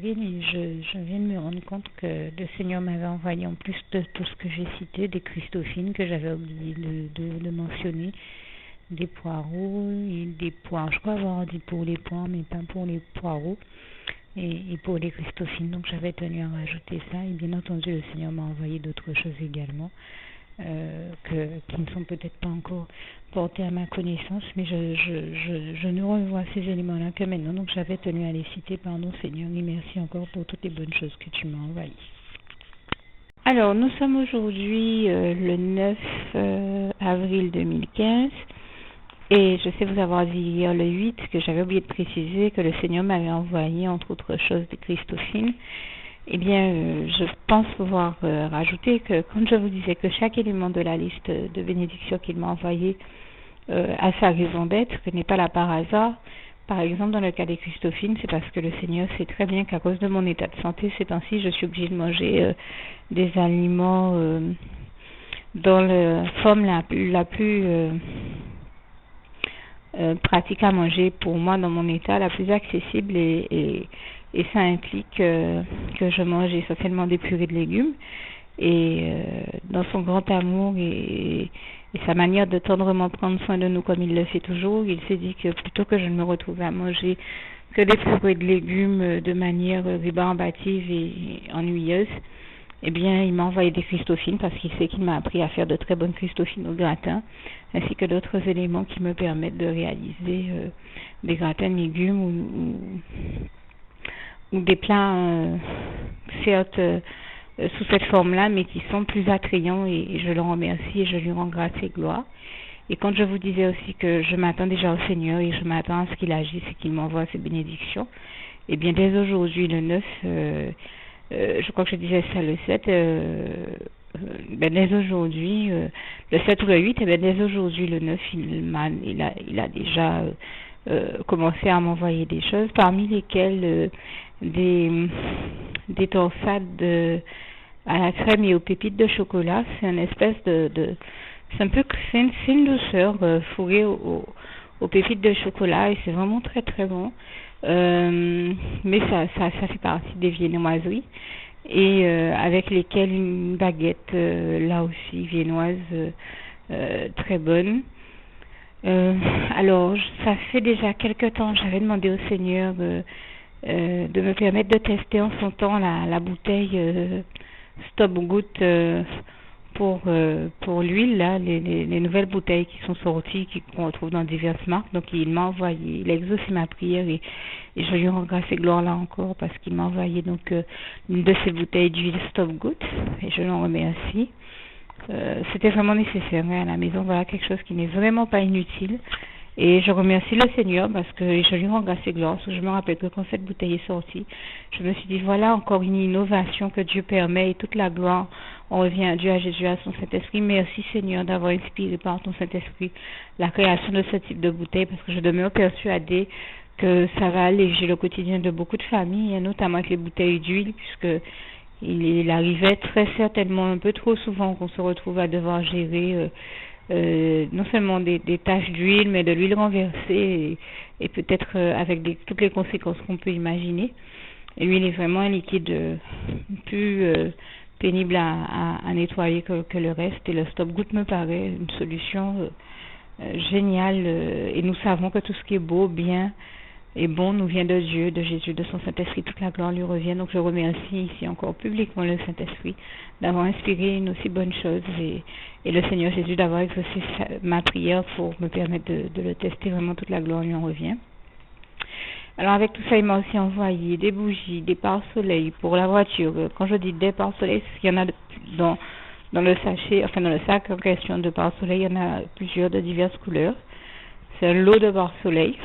Evelyne, et je viens de me rendre compte que le Seigneur m'avait envoyé, en plus de tout ce que j'ai cité, des Christophines que j'avais oublié de mentionner, des poireaux et des poires. Je crois avoir dit pour les poires, mais pas pour les poireaux et pour les Christophines. Donc j'avais tenu à rajouter ça. Et bien entendu, le Seigneur m'a envoyé d'autres choses également. Qui ne sont peut-être pas encore portés à ma connaissance, mais je ne revois ces éléments-là que maintenant, donc j'avais tenu à les citer. Pardon Seigneur, et merci encore pour toutes les bonnes choses que tu m'as envoyées. Alors, nous sommes aujourd'hui le 9 avril 2015, et je sais vous avoir dit hier le 8 que j'avais oublié de préciser que le Seigneur m'avait envoyé, entre autres choses, des Christophines. Eh bien, je pense pouvoir rajouter que quand je vous disais que chaque élément de la liste de bénédictions qu'il m'a envoyé a sa raison d'être, que n'est pas là par hasard. Par exemple, dans le cas des Christophines, c'est parce que le Seigneur sait très bien qu'à cause de mon état de santé, ces temps-ci, je suis obligée de manger des aliments dans la forme la plus pratique à manger pour moi dans mon état, la plus accessible, et ça implique que je mange essentiellement des purées de légumes, et dans son grand amour et sa manière de tendrement prendre soin de nous comme il le fait toujours, il s'est dit que plutôt que je ne me retrouve à manger que des purées de légumes de manière rébarbative et ennuyeuse, eh bien, il m'a envoyé des Christophines parce qu'il sait qu'il m'a appris à faire de très bonnes Christophines au gratin, ainsi que d'autres éléments qui me permettent de réaliser des gratins de légumes ou des plats, certes, sous cette forme-là, mais qui sont plus attrayants, et je le remercie et je lui rends grâce et gloire. Et quand je vous disais aussi que je m'attends déjà au Seigneur et je m'attends à ce qu'il agisse et qu'il m'envoie ses bénédictions, eh bien, dès aujourd'hui, le 9, je crois que je disais ça le 7, dès aujourd'hui, le 7 ou le 8, et bien dès aujourd'hui, le 9, il a déjà commencé à m'envoyer des choses, parmi lesquelles des torsades à la crème et aux pépites de chocolat. C'est une espèce c'est une douceur fourrée aux pépites de chocolat, et c'est vraiment très très bon. Mais ça fait partie des viennoiseries, et avec lesquelles une baguette là aussi viennoise très bonne. Alors ça fait déjà quelque temps, j'avais demandé au Seigneur de me permettre de tester en son temps la bouteille Stop Good pour l'huile, là, les nouvelles bouteilles qui sont sorties, qu'on retrouve dans diverses marques. Donc il m'a envoyé, il a exaucé ma prière, et je lui rends grâce et gloire là encore, parce qu'il m'a envoyé donc une de ces bouteilles d'huile Stop Good, et je l'en remercie. C'était vraiment nécessaire à la maison. Voilà quelque chose qui n'est vraiment pas inutile. Et je remercie le Seigneur parce que je lui rends grâce et gloire. Parce que je me rappelle que quand cette bouteille est sortie, je me suis dit, voilà encore une innovation que Dieu permet, et toute la gloire, on revient à Dieu, à Jésus, à son Saint-Esprit. Merci Seigneur d'avoir inspiré par ton Saint-Esprit la création de ce type de bouteille, parce que je demeure persuadée que ça va alléger le quotidien de beaucoup de familles, notamment avec les bouteilles d'huile, puisque il arrivait très certainement un peu trop souvent qu'on se retrouve à devoir gérer non seulement des taches d'huile, mais de l'huile renversée, et peut-être avec toutes les conséquences qu'on peut imaginer. Et l'huile est vraiment un liquide plus pénible à nettoyer que le reste, et le Stop Good me paraît une solution géniale, et nous savons que tout ce qui est beau, bien et bon nous vient de Dieu, de Jésus, de son Saint-Esprit. Toute la gloire lui revient. Donc je remercie ici encore publiquement le Saint-Esprit d'avoir inspiré une aussi bonne chose, et le Seigneur Jésus d'avoir exaucé ma prière pour me permettre de le tester. Vraiment toute la gloire lui en revient. Alors avec tout ça, il m'a aussi envoyé des bougies, des pare-soleil pour la voiture. Quand je dis des pare-soleil, c'est qu'il y en a dans le sachet, enfin dans le sac en question de pare-soleil, il y en a plusieurs de diverses couleurs. C'est un lot de pare-soleil.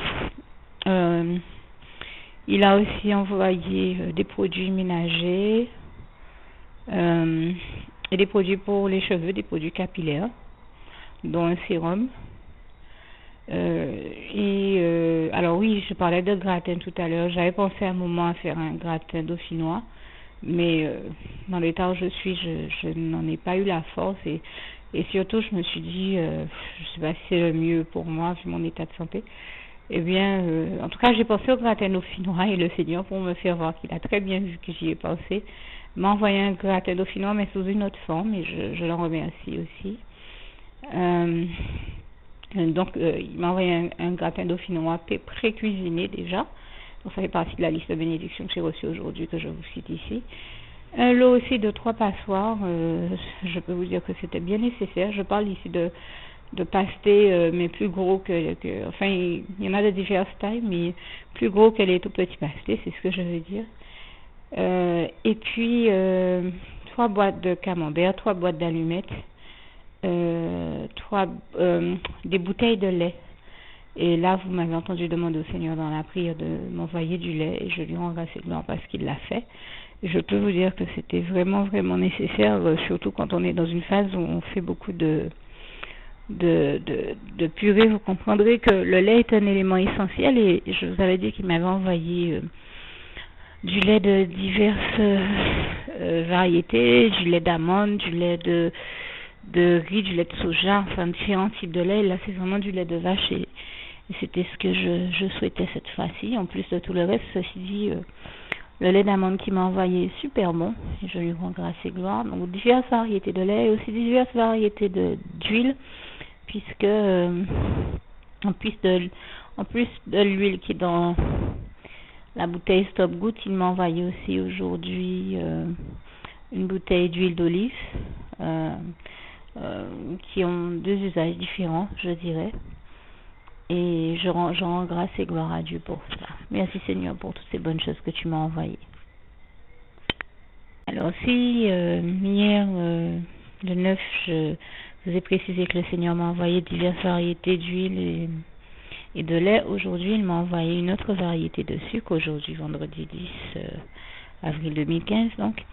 Il a aussi envoyé des produits ménagers et des produits pour les cheveux, des produits capillaires, dont un sérum. Alors oui, je parlais de gratin tout à l'heure. J'avais pensé à un moment à faire un gratin dauphinois, mais dans l'état où je suis, je n'en ai pas eu la force, et surtout je me suis dit, je ne sais pas si c'est le mieux pour moi vu mon état de santé. Eh bien, en tout cas, j'ai pensé au gratin dauphinois et le Seigneur, pour me faire voir qu'il a très bien vu que j'y ai pensé, m'a envoyé un gratin dauphinois, mais sous une autre forme, et je l'en remercie aussi. Donc, il m'a envoyé un gratin dauphinois pré-cuisiné déjà. Donc, ça fait partie de la liste de bénédictions que j'ai reçue aujourd'hui, que je vous cite ici. Un lot aussi de 3 passoires. Je peux vous dire que c'était bien nécessaire. Je parle ici de pastés, mais plus gros enfin, il y en a de diverses tailles, mais plus gros que les tout petits pastés, c'est ce que je veux dire. Et puis, 3 boîtes de camembert, 3 boîtes d'allumettes, des bouteilles de lait. Et là, vous m'avez entendu demander au Seigneur dans la prière de m'envoyer du lait, et je lui rends grâce et gloire parce qu'il l'a fait. Je peux vous dire que c'était vraiment, vraiment nécessaire, surtout quand on est dans une phase où on fait beaucoup de purée. Vous comprendrez que le lait est un élément essentiel, et je vous avais dit qu'il m'avait envoyé du lait de diverses variétés, du lait d'amande, du lait de riz, du lait de soja, enfin différents types de lait. Là, c'est vraiment du lait de vache, et c'était ce que je souhaitais cette fois-ci, en plus de tout le reste. Ceci dit, le lait d'amande qui m'a envoyé est super bon, et je lui rends grâce et gloire. Donc, diverses variétés de lait, et aussi diverses variétés d'huile, puisque en plus de l'huile qui est dans la bouteille Stop Good, il m'a envoyé aussi aujourd'hui une bouteille d'huile d'olive, qui ont 2 usages différents, je dirais. Et je rends grâce et gloire à Dieu pour cela. Merci Seigneur pour toutes ces bonnes choses que tu m'as envoyées. Alors si hier, le 9, je vous ai précisé que le Seigneur m'a envoyé diverses variétés d'huile et de lait. Aujourd'hui, il m'a envoyé une autre variété de sucre. Aujourd'hui, vendredi 10 avril 2015 donc.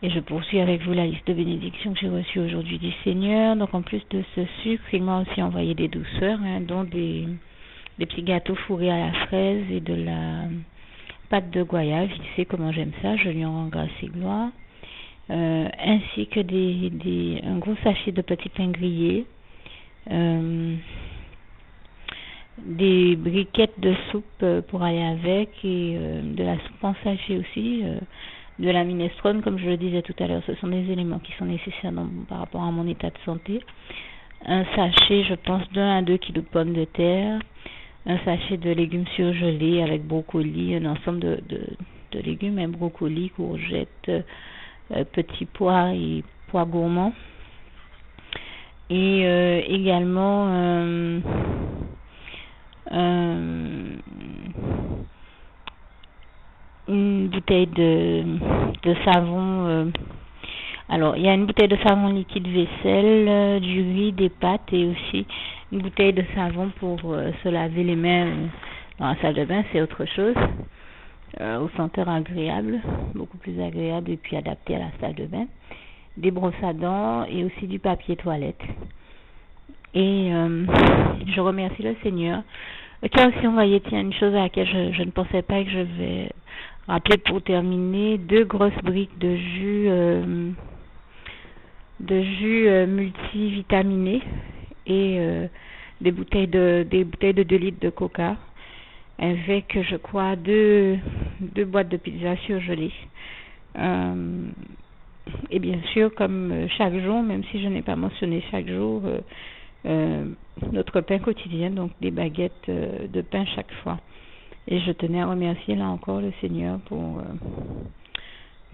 Et je poursuis avec vous la liste de bénédictions que j'ai reçues aujourd'hui du Seigneur. Donc en plus de ce sucre, il m'a aussi envoyé des douceurs, dont des petits gâteaux fourrés à la fraise et de la pâte de goyave. Il sait comment j'aime ça, je lui en rends grâce et gloire. Ainsi que un gros sachet de petits pains grillés, des briquettes de soupe pour aller avec, et de la soupe en sachet aussi, de la minestrone, comme je le disais tout à l'heure. Ce sont des éléments qui sont nécessaires par rapport à mon état de santé. Un sachet, je pense, d'1 à 2 kilos de pommes de terre, un sachet de légumes surgelés avec brocoli, un ensemble de légumes, brocoli, courgettes, petits pois et pois gourmands, et également une bouteille de savon. Alors, il y a une bouteille de savon liquide vaisselle, du riz, des pâtes, et aussi une bouteille de savon pour se laver les mains dans la salle de bain. C'est autre chose, aux senteurs agréables, beaucoup plus agréable, et puis adapté à la salle de bain. Des brosses à dents et aussi du papier toilette. Et je remercie le Seigneur qui a aussi envoyé une chose à laquelle je ne pensais pas, et que je vais rappeler pour terminer: 2 grosses briques de jus multivitaminé, et des bouteilles de 2 litres de coca, avec, je crois, 2 boîtes de pizza surgelées. Et bien sûr, comme chaque jour, même si je n'ai pas mentionné chaque jour, notre pain quotidien, donc des baguettes de pain chaque fois. Et je tenais à remercier là encore le Seigneur pour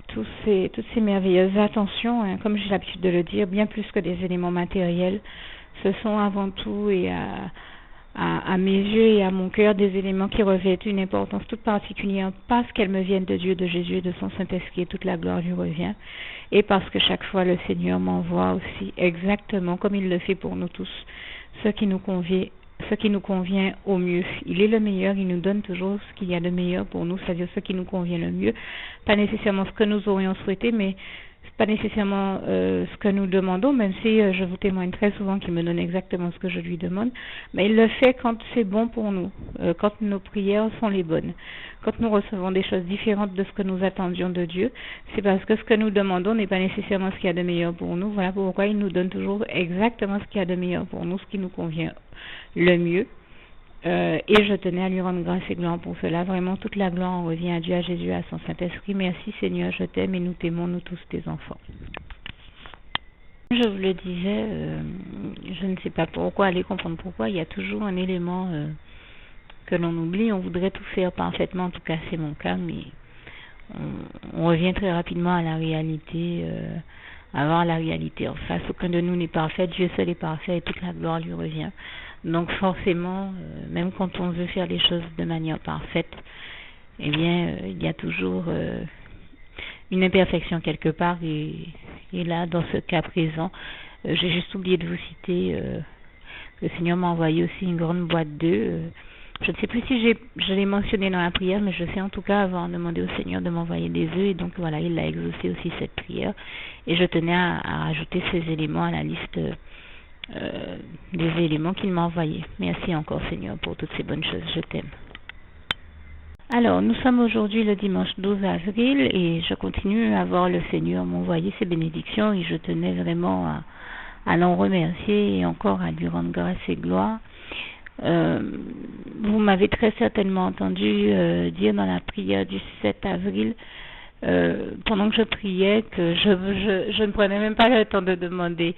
toutes ces merveilleuses attentions, comme j'ai l'habitude de le dire, bien plus que des éléments matériels. Ce sont avant tout, et à mes yeux et à mon cœur, des éléments qui revêtent une importance toute particulière, parce qu'elles me viennent de Dieu, de Jésus et de son Saint-Esprit, et toute la gloire lui revient. Et parce que chaque fois le Seigneur m'envoie aussi exactement, comme il le fait pour nous tous, ce qui nous convient au mieux. Il est le meilleur, il nous donne toujours ce qu'il y a de meilleur pour nous, c'est-à-dire ce qui nous convient le mieux. Pas nécessairement ce que nous aurions souhaité, mais pas nécessairement ce que nous demandons, même si je vous témoigne très souvent qu'il me donne exactement ce que je lui demande. Mais il le fait quand c'est bon pour nous, quand nos prières sont les bonnes. Quand nous recevons des choses différentes de ce que nous attendions de Dieu, c'est parce que ce que nous demandons n'est pas nécessairement ce qu'il y a de meilleur pour nous. Voilà pourquoi il nous donne toujours exactement ce qu'il y a de meilleur pour nous, ce qui nous convient le mieux. Et je tenais à lui rendre grâce et gloire pour cela. Vraiment, toute la gloire revient à Dieu, à Jésus, à son Saint-Esprit. Merci Seigneur, je t'aime et nous t'aimons, nous tous tes enfants. Je vous le disais, je ne sais pas pourquoi, allez comprendre pourquoi, il y a toujours un élément que l'on oublie. On voudrait tout faire parfaitement, en tout cas c'est mon cas, mais on revient très rapidement à la réalité, avant la réalité en face. Aucun de nous n'est parfait, Dieu seul est parfait et toute la gloire lui revient. Donc forcément, même quand on veut faire les choses de manière parfaite, eh bien, il y a toujours une imperfection quelque part. Et là, dans ce cas présent, j'ai juste oublié de vous citer, le Seigneur m'a envoyé aussi une grande boîte d'œufs. Je ne sais plus si je l'ai mentionné dans la prière, mais je sais en tout cas avoir demandé au Seigneur de m'envoyer des œufs. Et donc voilà, il a exaucé aussi cette prière. Et je tenais à rajouter ces éléments à la liste des éléments qu'il m'a envoyés. Merci encore Seigneur pour toutes ces bonnes choses, je t'aime. Alors, nous sommes aujourd'hui le dimanche 12 avril et je continue à voir le Seigneur m'envoyer ses bénédictions et je tenais vraiment à l'en remercier et encore à lui rendre grâce et gloire. Vous m'avez très certainement entendu dire dans la prière du 7 avril, pendant que je priais, que je ne prenais même pas le temps de demander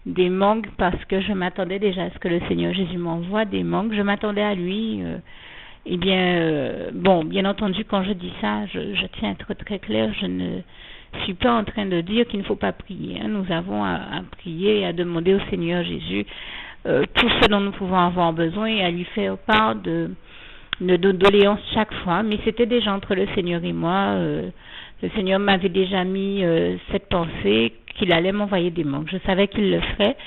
des mangues parce que je m'attendais déjà à ce que le Seigneur Jésus m'envoie des mangues. Je m'attendais à lui. Eh bien, bon, bien entendu, quand je dis ça, je tiens à être très clair, je ne suis pas en train de dire qu'il ne faut pas prier. Hein. Nous avons à prier et à demander au Seigneur Jésus tout ce dont nous pouvons avoir besoin et à lui faire part de doléances chaque fois. Mais c'était déjà entre le Seigneur et moi. Le Seigneur m'avait déjà mis cette pensée qu'il allait m'envoyer des manques. Je savais qu'il le ferait.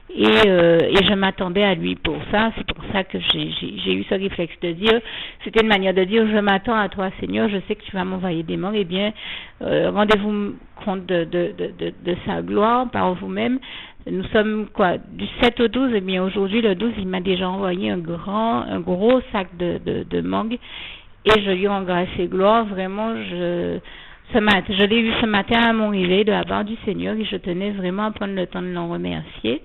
Et je m'attendais à lui pour ça. C'est pour ça que j'ai eu ce réflexe de dire, c'était une manière de dire, je m'attends à toi Seigneur, je sais que tu vas m'envoyer des morts, eh bien rendez-vous compte de sa gloire par vous-même. Nous sommes du 7 au 12, eh bien aujourd'hui le 12 il m'a déjà envoyé un gros sac de mangue et je lui rends grâce et gloire. Vraiment je l'ai eu ce matin à mon réveil de la part du Seigneur et je tenais vraiment à prendre le temps de l'en remercier.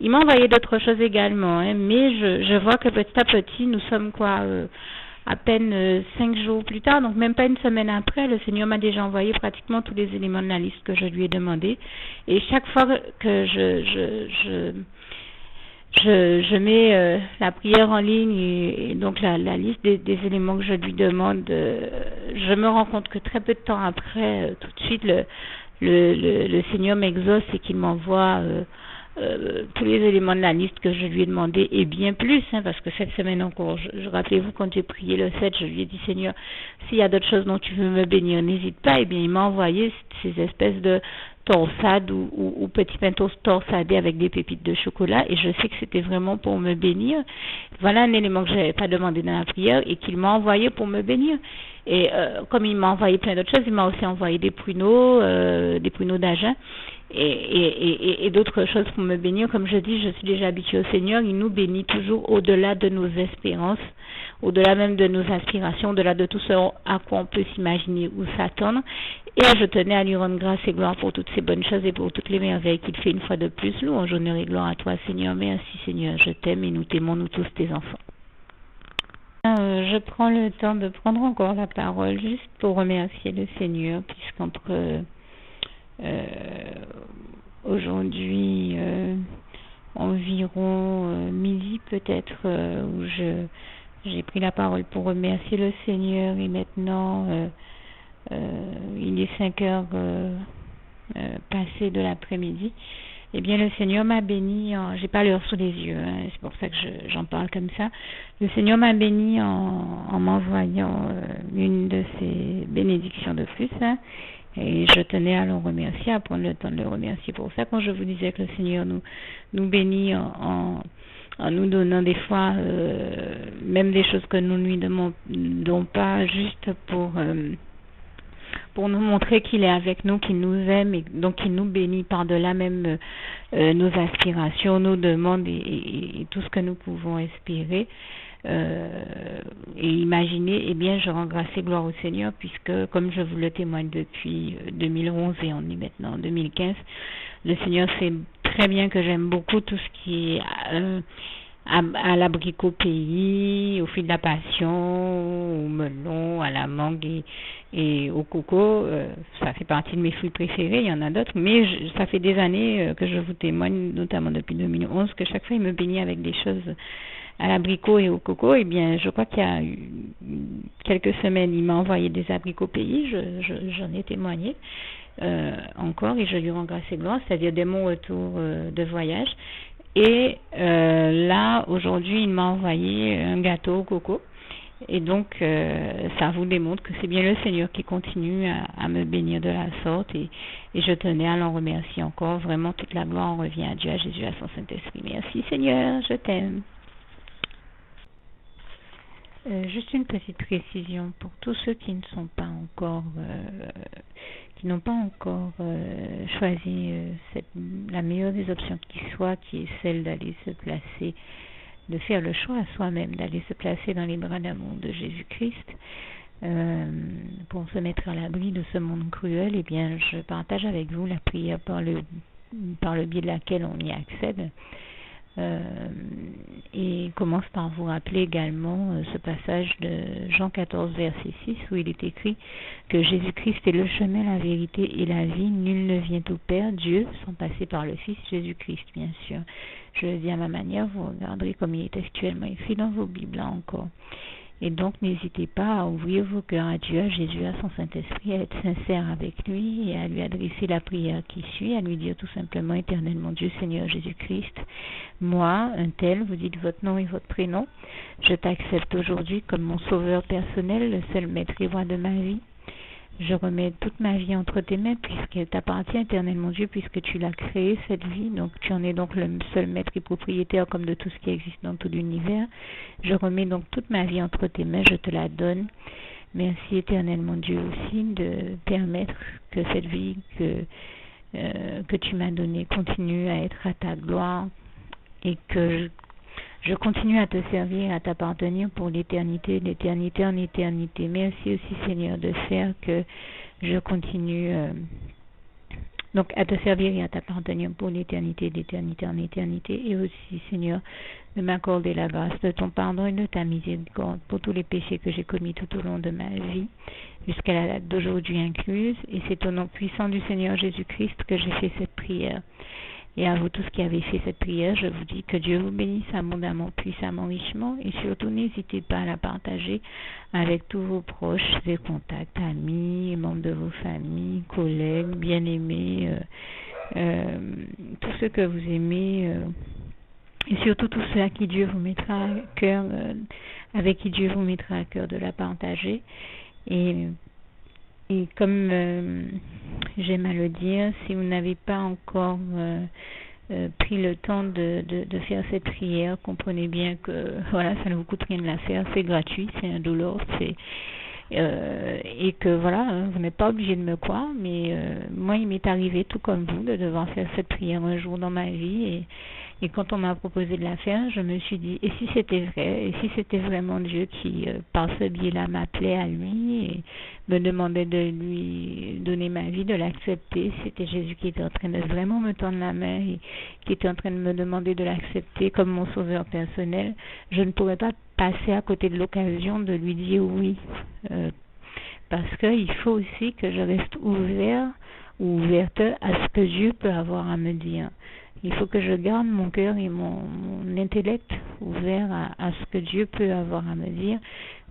Il m'a envoyé d'autres choses également, hein, mais je vois que petit à petit, nous sommes à peine 5 jours plus tard, donc même pas une semaine après, le Seigneur m'a déjà envoyé pratiquement tous les éléments de la liste que je lui ai demandé. Et chaque fois que je mets la prière en ligne et donc la liste des éléments que je lui demande, je me rends compte que très peu de temps après, tout de suite, le Seigneur m'exauce et qu'il m'envoie tous les éléments de la liste que je lui ai demandé et bien plus, hein, parce que cette semaine encore, rappelez-vous quand j'ai prié le 7, je lui ai dit Seigneur, s'il y a d'autres choses dont tu veux me bénir, n'hésite pas. Et bien il m'a envoyé ces espèces de torsades ou petits pintos torsadés avec des pépites de chocolat et je sais que c'était vraiment pour me bénir. Voilà un élément que je n'avais pas demandé dans la prière et qu'il m'a envoyé pour me bénir. Et comme il m'a envoyé plein d'autres choses, il m'a aussi envoyé des pruneaux d'Agen et d'autres choses pour me bénir. Comme je dis, je suis déjà habituée au Seigneur, il nous bénit toujours au-delà de nos espérances, au-delà même de nos aspirations, au-delà de tout ce à quoi on peut s'imaginer ou s'attendre. Et je tenais à lui rendre grâce et gloire pour toutes ces bonnes choses et pour toutes les merveilles qu'il fait une fois de plus. Louange, honneur et gloire à toi Seigneur. Merci Seigneur, je t'aime et nous t'aimons nous tous tes enfants. Je prends le temps de prendre encore la parole juste pour remercier le Seigneur puisqu'entre aujourd'hui environ midi peut-être où j'ai pris la parole pour remercier le Seigneur et maintenant il est 5 heures passées de l'après-midi. Eh bien, le Seigneur m'a béni, j'ai pas l'heure sous les yeux, hein, c'est pour ça que j'en parle comme ça. Le Seigneur m'a béni en m'envoyant une de ses bénédictions de plus, hein, et je tenais à le remercier, à prendre le temps de le remercier pour ça. Quand je vous disais que le Seigneur nous bénit en nous donnant des fois même des choses que nous ne lui demandons pas, juste pour nous montrer qu'il est avec nous, qu'il nous aime et donc qu'il nous bénit par-delà même nos aspirations, nos demandes et tout ce que nous pouvons espérer et imaginer. Eh bien, je rends grâce et gloire au Seigneur puisque, comme je vous le témoigne depuis 2011 et on est maintenant en 2015, le Seigneur sait très bien que j'aime beaucoup tout ce qui est à l'abricot pays, au fil de la passion, au melon, à la mangue et au coco. Ça fait partie de mes fruits préférés, il y en a d'autres, mais ça fait des années que je vous témoigne, notamment depuis 2011, que chaque fois il me bénit avec des choses à l'abricot et au coco. Eh bien, je crois qu'il y a quelques semaines, il m'a envoyé des abricots pays, j'en ai témoigné encore, et je lui rends grâce et gloire, c'est-à-dire dès mon retour de voyage. Et là, aujourd'hui, il m'a envoyé un gâteau au coco. Et donc, ça vous démontre que c'est bien le Seigneur qui continue à me bénir de la sorte. Et je tenais à l'en remercier encore. Vraiment, toute la gloire en revient à Dieu, à Jésus, à son Saint-Esprit. Merci Seigneur, je t'aime. Juste une petite précision pour tous ceux qui ne sont pas encore, qui n'ont pas encore choisi la meilleure des options qui soit, qui est celle d'aller se placer, de faire le choix à soi-même, d'aller se placer dans les bras d'amour de Jésus-Christ, pour se mettre à l'abri de ce monde cruel. Eh bien, je partage avec vous la prière par le biais de laquelle on y accède. Et commence par vous rappeler également ce passage de Jean 14 verset 6 où il est écrit que Jésus-Christ est le chemin, la vérité et la vie. Nul ne vient au Père, Dieu, sans passer par le Fils Jésus-Christ, bien sûr. Je le dis à ma manière, vous regarderez comme il est actuellement écrit dans vos Bibles là encore. Et donc, n'hésitez pas à ouvrir vos cœurs à Dieu, à Jésus, à son Saint-Esprit, à être sincère avec lui et à lui adresser la prière qui suit, à lui dire tout simplement, Éternel mon Dieu, Seigneur Jésus-Christ, moi, un tel, vous dites votre nom et votre prénom, je t'accepte aujourd'hui comme mon sauveur personnel, le seul maître et roi de ma vie. Je remets toute ma vie entre tes mains puisqu'elle t'appartient, Éternel mon Dieu, puisque tu l'as créée, cette vie. Donc tu en es donc le seul maître et propriétaire comme de tout ce qui existe dans tout l'univers. Je remets donc toute ma vie entre tes mains, je te la donne. Merci, Éternel mon Dieu, aussi de permettre que cette vie que tu m'as donnée continue à être à ta gloire et que je continue à te servir, à t'appartenir pour l'éternité, d'éternité en éternité. Merci aussi, Seigneur, de faire que je continue donc à te servir et à t'appartenir pour l'éternité, d'éternité en éternité. Et aussi, Seigneur, de m'accorder la grâce de ton pardon et de ta miséricorde pour tous les péchés que j'ai commis tout au long de ma vie, jusqu'à la date d'aujourd'hui incluse. Et c'est au nom puissant du Seigneur Jésus-Christ que j'ai fait cette prière. Et à vous tous qui avez fait cette prière, je vous dis que Dieu vous bénisse abondamment, puissamment, richement, et surtout n'hésitez pas à la partager avec tous vos proches et contacts, amis, membres de vos familles, collègues, bien-aimés, tous ceux que vous aimez, et surtout tous ceux à qui Dieu vous mettra à cœur, avec qui Dieu vous mettra à cœur de la partager. Et comme j'aime à le dire, si vous n'avez pas encore pris le temps de faire cette prière, comprenez bien que voilà, ça ne vous coûte rien de la faire, c'est gratuit, c'est indolore, et que voilà, vous n'êtes pas obligé de me croire, mais moi il m'est arrivé tout comme vous de devoir faire cette prière un jour dans ma vie, et quand on m'a proposé de la faire, je me suis dit, et si c'était vrai, et si c'était vraiment Dieu qui, par ce biais-là, m'appelait à lui et me demandait de lui donner ma vie, de l'accepter, c'était Jésus qui était en train de vraiment me tendre la main et qui était en train de me demander de l'accepter comme mon sauveur personnel, je ne pourrais pas passer à côté de l'occasion de lui dire oui, parce qu'il faut aussi que je reste ouvert ou ouverte à ce que Dieu peut avoir à me dire. Il faut que je garde mon cœur et mon intellect ouverts à ce que Dieu peut avoir à me dire.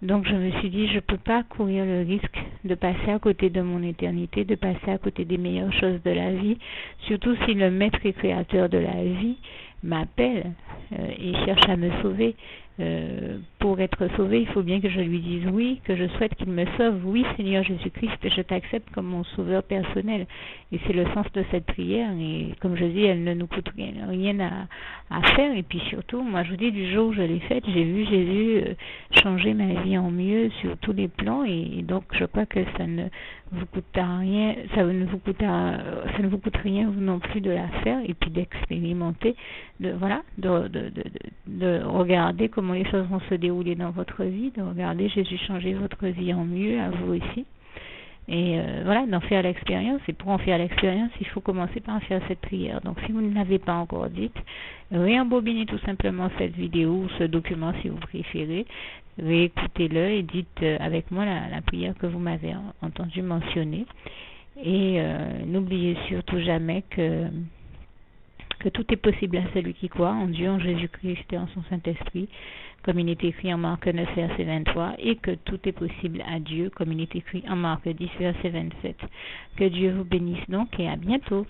Donc je me suis dit, je ne peux pas courir le risque de passer à côté de mon éternité, de passer à côté des meilleures choses de la vie, surtout si le maître et créateur de la vie m'appelle et cherche à me sauver. Pour être sauvé, il faut bien que je lui dise oui, que je souhaite qu'il me sauve. Oui, Seigneur Jésus-Christ, je t'accepte comme mon sauveur personnel. Et c'est le sens de cette prière. Et comme je dis, elle ne nous coûte rien à faire. Et puis surtout, moi je vous dis, du jour où je l'ai faite, j'ai vu Jésus changer ma vie en mieux sur tous les plans. Et donc je crois que ça ne vous coûtera rien, ça ne vous coûte rien vous non plus de la faire et puis d'expérimenter, de regarder comment les choses vont se dérouler dans votre vie, de regarder Jésus changer votre vie en mieux, à vous aussi. Et voilà, d'en faire l'expérience. Et pour en faire l'expérience, il faut commencer par faire cette prière. Donc si vous ne l'avez pas encore dite, réembobinez tout simplement cette vidéo ou ce document si vous préférez. Réécoutez-le et dites avec moi la prière que vous m'avez entendu mentionner. Et n'oubliez surtout jamais que tout est possible à celui qui croit en Dieu, en Jésus-Christ et en son Saint-Esprit, comme il est écrit en Marc 9, verset 23, et que tout est possible à Dieu, comme il est écrit en Marc 10, verset 27. Que Dieu vous bénisse donc et à bientôt.